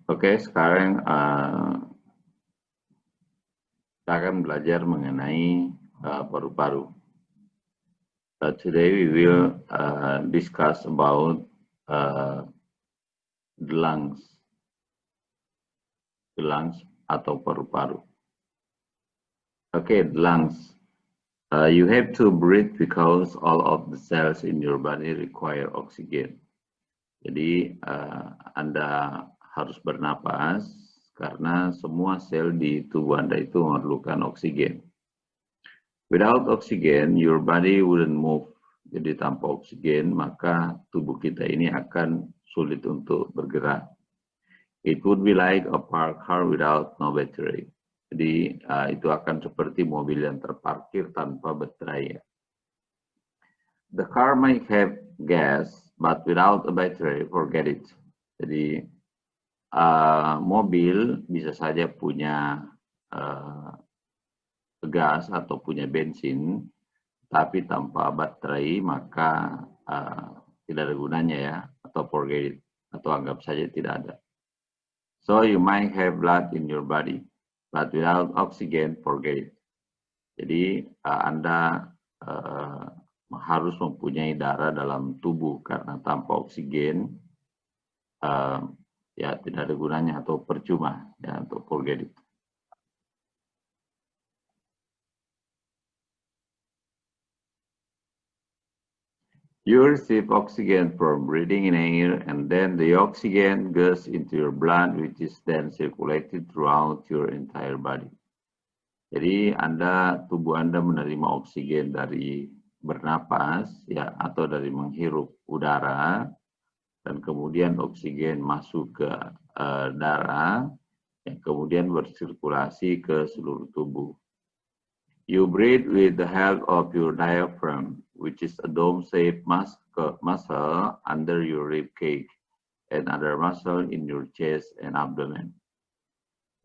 Oke, sekarang kita akan belajar mengenai paru-paru. Today we will discuss about the lungs atau paru-paru. Okay, the lungs. You have to breathe because all of the cells in your body require oxygen. Jadi Anda harus bernapas karena semua sel di tubuh Anda itu memerlukan oksigen. Without oxygen, your body wouldn't move. Jadi tanpa oksigen, maka tubuh kita ini akan sulit untuk bergerak. It would be like a parked car without no battery. Jadi itu akan seperti mobil yang terparkir tanpa baterai. The car might have gas, but without a battery, forget it. Jadi mobil bisa saja punya gas atau punya bensin, tapi tanpa baterai maka tidak ada gunanya ya, atau forget it, atau anggap saja tidak ada. So you might have blood in your body, but without oxygen, forget it. Jadi Anda harus mempunyai darah dalam tubuh karena tanpa oksigen ya tidak ada gunanya atau percuma ya, untuk forget it. You receive oxygen from breathing in air, and then the oxygen goes into your blood, which is then circulated throughout your entire body. Jadi tubuh Anda menerima oksigen dari bernapas ya, atau dari menghirup udara, dan kemudian oksigen masuk ke darah, yang kemudian bersirkulasi ke seluruh tubuh. You breathe with the help of your diaphragm, which is a dome-shaped muscle under your rib cage and other muscle in your chest and abdomen.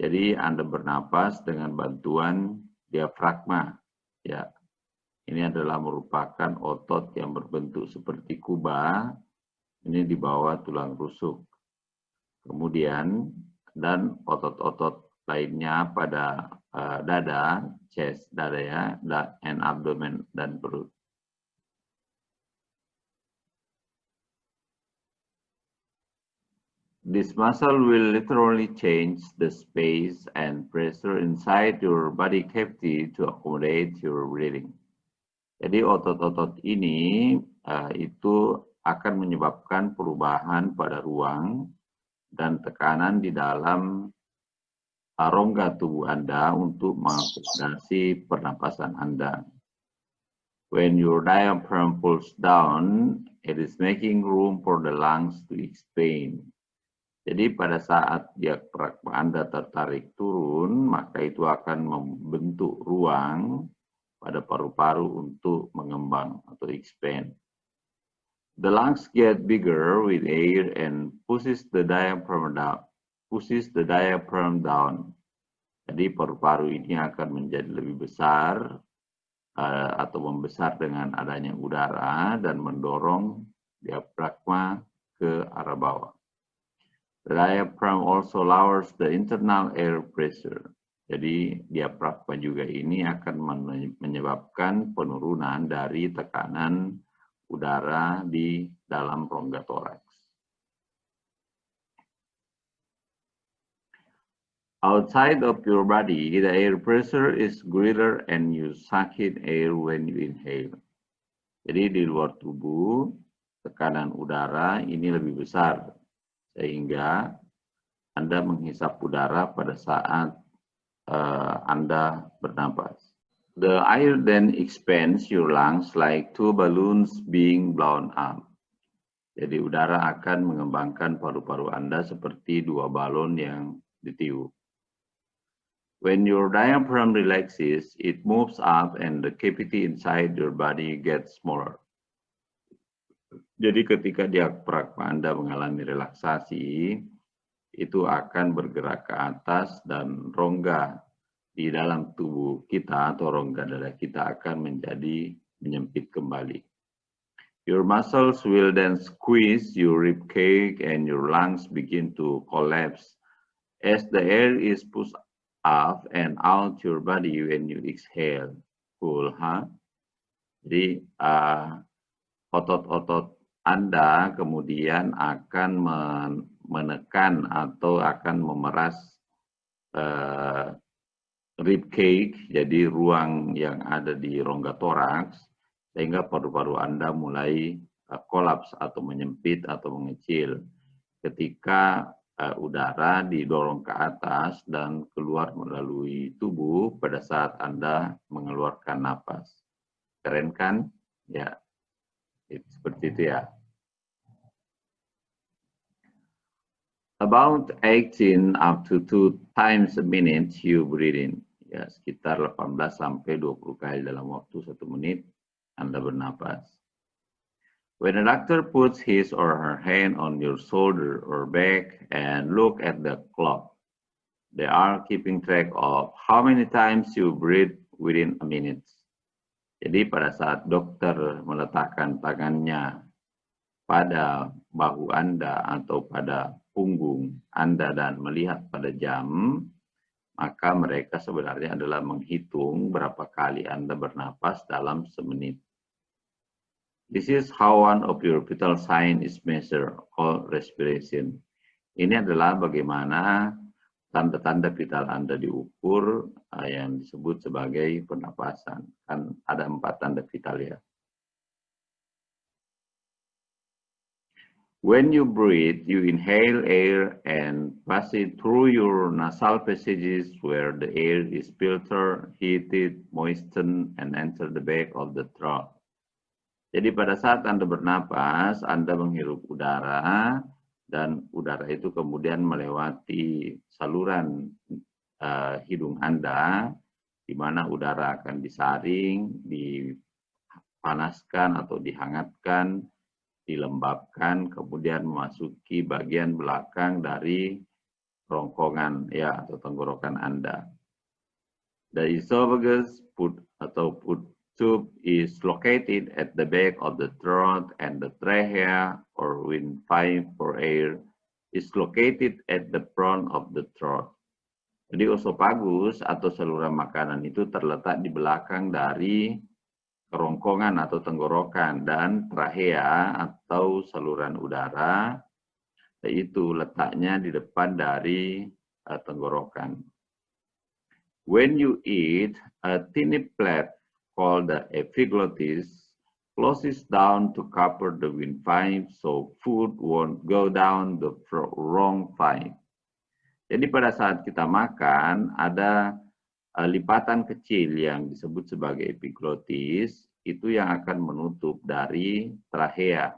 Jadi Anda bernapas dengan bantuan diafragma. Ya, ini adalah merupakan otot yang berbentuk seperti kubah. Ini di bawah tulang rusuk. Kemudian dan otot-otot lainnya pada dada, chest, dada ya, and abdomen dan perut. This muscle will literally change the space and pressure inside your body cavity to accommodate your breathing. Jadi otot-otot ini itu akan menyebabkan perubahan pada ruang dan tekanan di dalam rongga tubuh Anda untuk mengakomodasi pernapasan Anda. When your diaphragm pulls down, it is making room for the lungs to expand. Jadi pada saat diafragma Anda tertarik turun, maka itu akan membentuk ruang pada paru-paru untuk mengembang atau expand. The lungs get bigger with air and pushes the diaphragm down. Jadi paru-paru ini akan menjadi lebih besar atau membesar dengan adanya udara dan mendorong diafragma ke arah bawah. The diaphragm also lowers the internal air pressure. Jadi diafragma juga ini akan menyebabkan penurunan dari tekanan udara di dalam rongga toraks. Outside of your body, the air pressure is greater and you suck in air when you inhale. Jadi di luar tubuh, tekanan udara ini lebih besar, sehingga Anda menghisap udara pada saat Anda bernapas. The air then expands your lungs like two balloons being blown up. Jadi udara akan mengembangkan paru-paru Anda seperti dua balon yang ditiup. When your diaphragm relaxes, it moves up and the cavity inside your body gets smaller. Jadi ketika diafragma Anda mengalami relaksasi, itu akan bergerak ke atas dan rongga di dalam tubuh kita atau rongga dada kita akan menjadi menyempit kembali. Your muscles will then squeeze your rib cage and your lungs begin to collapse as the air is pushed up and out your body when you exhale. Cool, huh? Jadi otot-otot Anda kemudian akan menekan atau akan memeras rib cage, jadi ruang yang ada di rongga toraks, sehingga paru-paru Anda mulai kolaps atau menyempit atau mengecil ketika udara didorong ke atas dan keluar melalui tubuh pada saat Anda mengeluarkan napas. Keren kan? Ya, seperti itu ya. About 18 up to 2 times a minute you breathe in. Ya, sekitar 18 sampai 20 kali dalam waktu 1 menit Anda bernapas. When a doctor puts his or her hand on your shoulder or back and look at the clock, they are keeping track of how many times you breathe within a minute. Jadi pada saat dokter meletakkan tangannya pada bahu Anda atau pada punggung Anda dan melihat pada jam, maka mereka sebenarnya adalah menghitung berapa kali Anda bernapas dalam semenit. This is how one of your vital signs is measured, called respiration. Ini adalah bagaimana tanda-tanda vital Anda diukur yang disebut sebagai pernapasan. Kan ada 4 tanda vital ya. When you breathe, you inhale air and pass it through your nasal passages where the air is filtered, heated, moistened, and enter the back of the throat. Jadi pada saat Anda bernapas, Anda menghirup udara dan udara itu kemudian melewati saluran hidung Anda, di mana udara akan disaring, dipanaskan atau dihangatkan, dilembabkan, kemudian memasuki bagian belakang dari kerongkongan ya atau tenggorokan Anda. The esophagus put tube is located at the back of the throat, and the trachea or windpipe for air is located at the front of the throat. Jadi esophagus atau saluran makanan itu terletak di belakang dari kerongkongan atau tenggorokan, dan trachea atau saluran udara itu letaknya di depan dari tenggorokan. When you eat, a tiny flap called the epiglottis closes down to cover the windpipe so food won't go down the wrong pipe. Jadi pada saat kita makan ada lipatan kecil yang disebut sebagai epiglottis, itu yang akan menutup dari trachea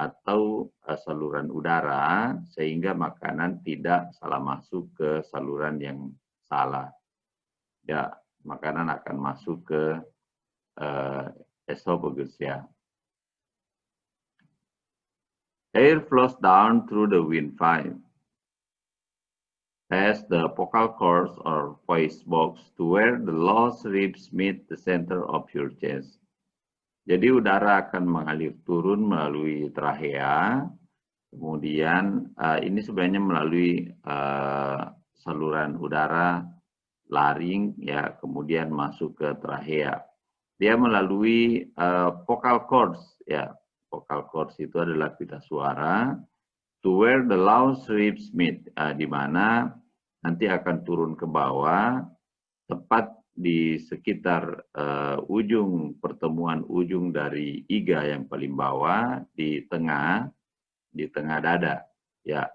atau saluran udara sehingga makanan tidak salah masuk ke saluran yang salah. Ya, makanan akan masuk ke esophagus ya. Air flows down through the windpipe as the vocal cords or voice box to where the lower ribs meet the center of your chest. Jadi udara akan mengalir turun melalui trachea, kemudian ini sebenarnya melalui saluran udara laring ya, kemudian masuk ke trachea. Dia melalui vocal cords ya. Vocal cords itu adalah pita suara to where the lower ribs meet, di mana nanti akan turun ke bawah tepat di sekitar ujung pertemuan ujung dari iga yang paling bawah di tengah dada ya.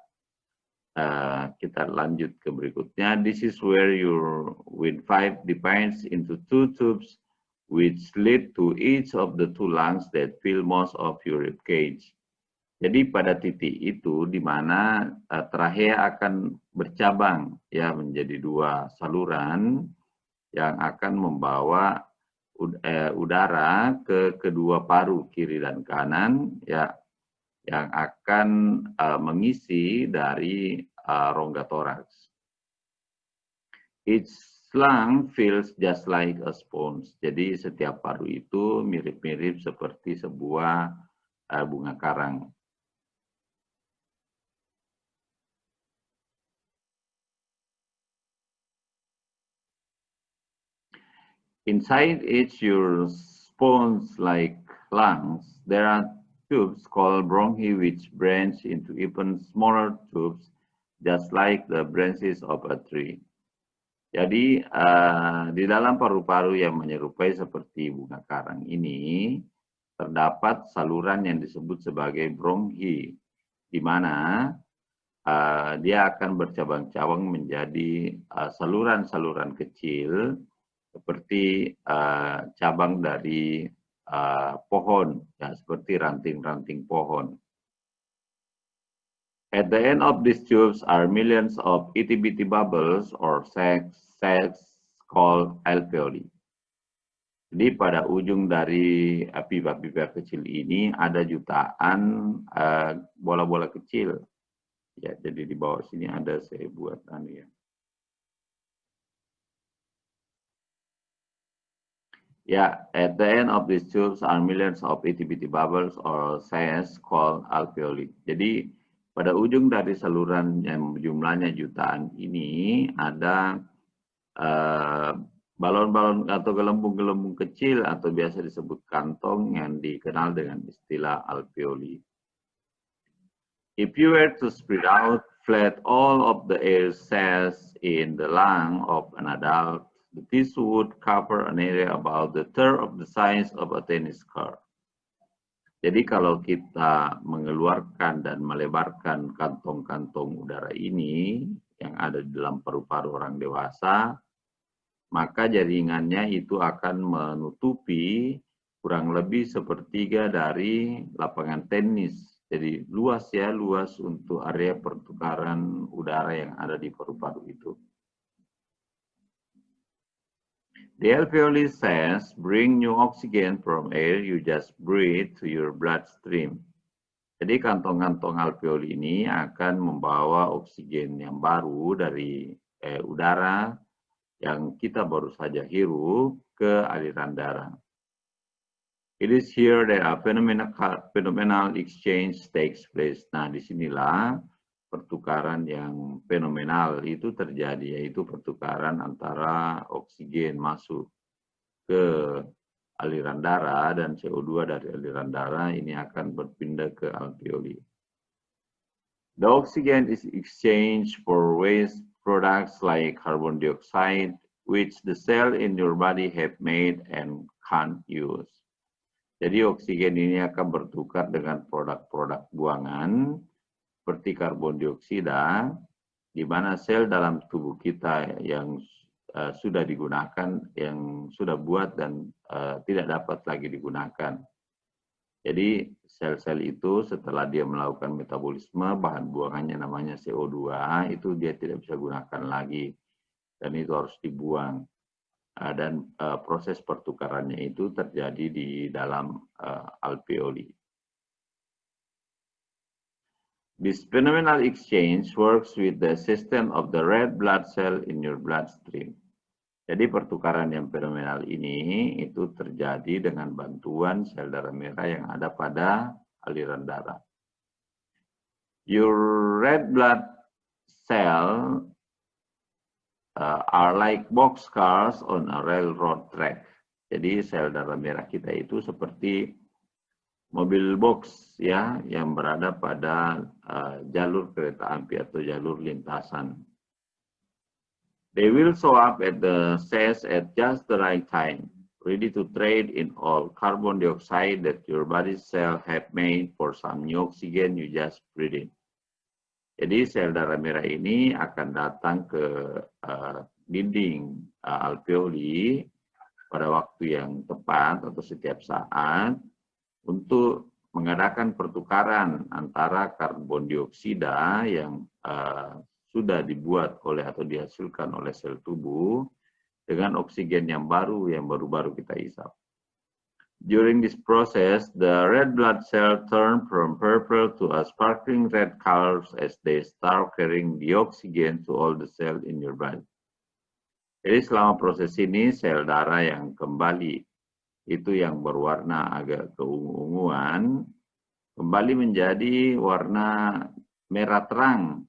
Kita lanjut ke berikutnya. This is where your windpipe divides into 2 tubes which lead to each of the 2 lungs that fill most of your rib cage. Jadi pada titik itu di mana trachea akan bercabang ya menjadi 2 saluran yang akan membawa udara ke kedua paru kiri dan kanan ya, yang akan mengisi dari rongga toraks. Each lung feels just like a sponge. Jadi setiap paru itu mirip-mirip seperti sebuah bunga karang. Inside each your sponge-like lungs, there are tubes called bronchi which branch into even smaller tubes, just like the branches of a tree. Jadi di dalam paru-paru yang menyerupai seperti bunga karang ini terdapat saluran yang disebut sebagai bronchi, di mana dia akan bercabang-cabang menjadi saluran-saluran kecil seperti cabang dari pohon, ya, seperti ranting-ranting pohon. At the end of these tubes are millions of itty-bitty bubbles or sacs called alveoli. Jadi pada ujung dari pipa-pipa kecil ini ada jutaan bola-bola kecil. Ya, jadi di bawah sini ada saya buat ya. Yeah, at the end of these tubes are millions of itty-bitty bubbles or sacs called alveoli. Jadi pada ujung dari saluran yang jumlahnya jutaan ini ada balon-balon atau gelembung-gelembung kecil atau biasa disebut kantong yang dikenal dengan istilah alveoli. If you were to spread out flat all of the air cells in the lung of an adult, this would cover an area about the third of the size of a tennis court. Jadi kalau kita mengeluarkan dan melebarkan kantong-kantong udara ini yang ada di dalam paru-paru orang dewasa, maka jaringannya itu akan menutupi kurang lebih sepertiga dari lapangan tenis. Jadi luas ya, luas untuk area pertukaran udara yang ada di paru-paru itu. The alveoli sacs bring new oxygen from air you just breathe to your bloodstream. Jadi kantong-kantong alveoli ini akan membawa oksigen yang baru dari udara yang kita baru saja hirup ke aliran darah. It is here that a phenomenal exchange takes place. Nah, disinilah pertukaran yang fenomenal itu terjadi, yaitu pertukaran antara oksigen masuk ke aliran darah dan CO2 dari aliran darah ini akan berpindah ke alveoli. The oxygen is exchanged for waste products like carbon dioxide, which the cell in your body have made and can't use. Jadi oksigen ini akan bertukar dengan produk-produk buangan seperti karbon dioksida, di mana sel dalam tubuh kita yang sudah digunakan, yang sudah buat dan tidak dapat lagi digunakan. Jadi sel-sel itu setelah dia melakukan metabolisme, bahan buangannya namanya CO2, itu dia tidak bisa gunakan lagi dan itu harus dibuang. Dan proses pertukarannya itu terjadi di dalam alveoli. This phenomenal exchange works with the system of the red blood cell in your bloodstream. Jadi pertukaran yang fenomenal ini itu terjadi dengan bantuan sel darah merah yang ada pada aliran darah. Your red blood cell are like boxcars on a railroad track. Jadi sel darah merah kita itu seperti mobil box ya yang berada pada jalur kereta api atau jalur lintasan. They will show up at the cells at just the right time, ready to trade in all carbon dioxide that your body cell have made for some new oxygen you just breathe in. Jadi sel darah merah ini akan datang ke dinding alveoli pada waktu yang tepat atau setiap saat untuk mengadakan pertukaran antara karbon dioksida yang sudah dibuat oleh atau dihasilkan oleh sel tubuh dengan oksigen yang baru kita hisap. During this process, the red blood cell turn from purple to a sparkling red colors as they start carrying the oxygen to all the cells in your body. Jadi selama proses ini sel darah yang kembali itu yang berwarna agak keungu-unguan kembali menjadi warna merah terang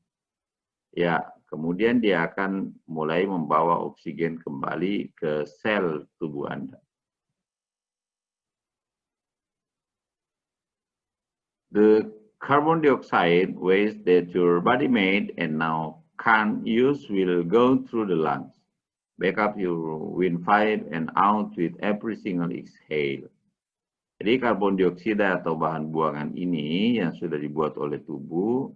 ya kemudian dia akan mulai membawa oksigen kembali ke sel tubuh Anda. The carbon dioxide waste that your body made and now can't use will go through the lungs, back up your windpipe and out with every single exhale. Jadi karbon dioksida atau bahan buangan ini yang sudah dibuat oleh tubuh,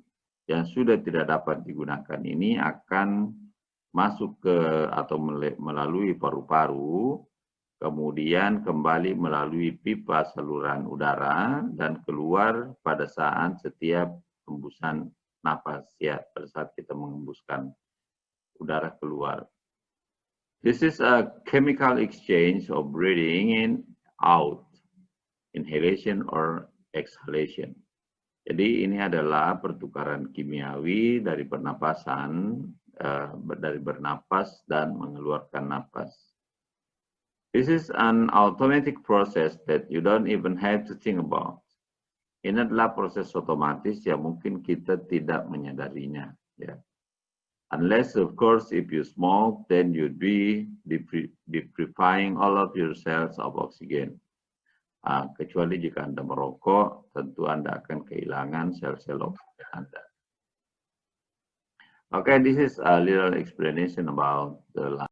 yang sudah tidak dapat digunakan ini akan masuk ke atau melalui paru-paru, kemudian kembali melalui pipa saluran udara dan keluar pada saat setiap hembusan napas, ya, pada saat kita menghembuskan udara keluar. This is a chemical exchange of breathing in, out, inhalation or exhalation. Jadi ini adalah pertukaran kimiawi dari pernapasan, dari bernapas dan mengeluarkan napas. This is an automatic process that you don't even have to think about. Ini adalah proses otomatis yang mungkin kita tidak menyadarinya. Ya. Unless, of course, if you smoke, then you'd be depriving all of your cells of oxygen. Kecuali jika Anda merokok, tentu Anda akan kehilangan sel-sel oksigen Anda. Okay, this is a little explanation about the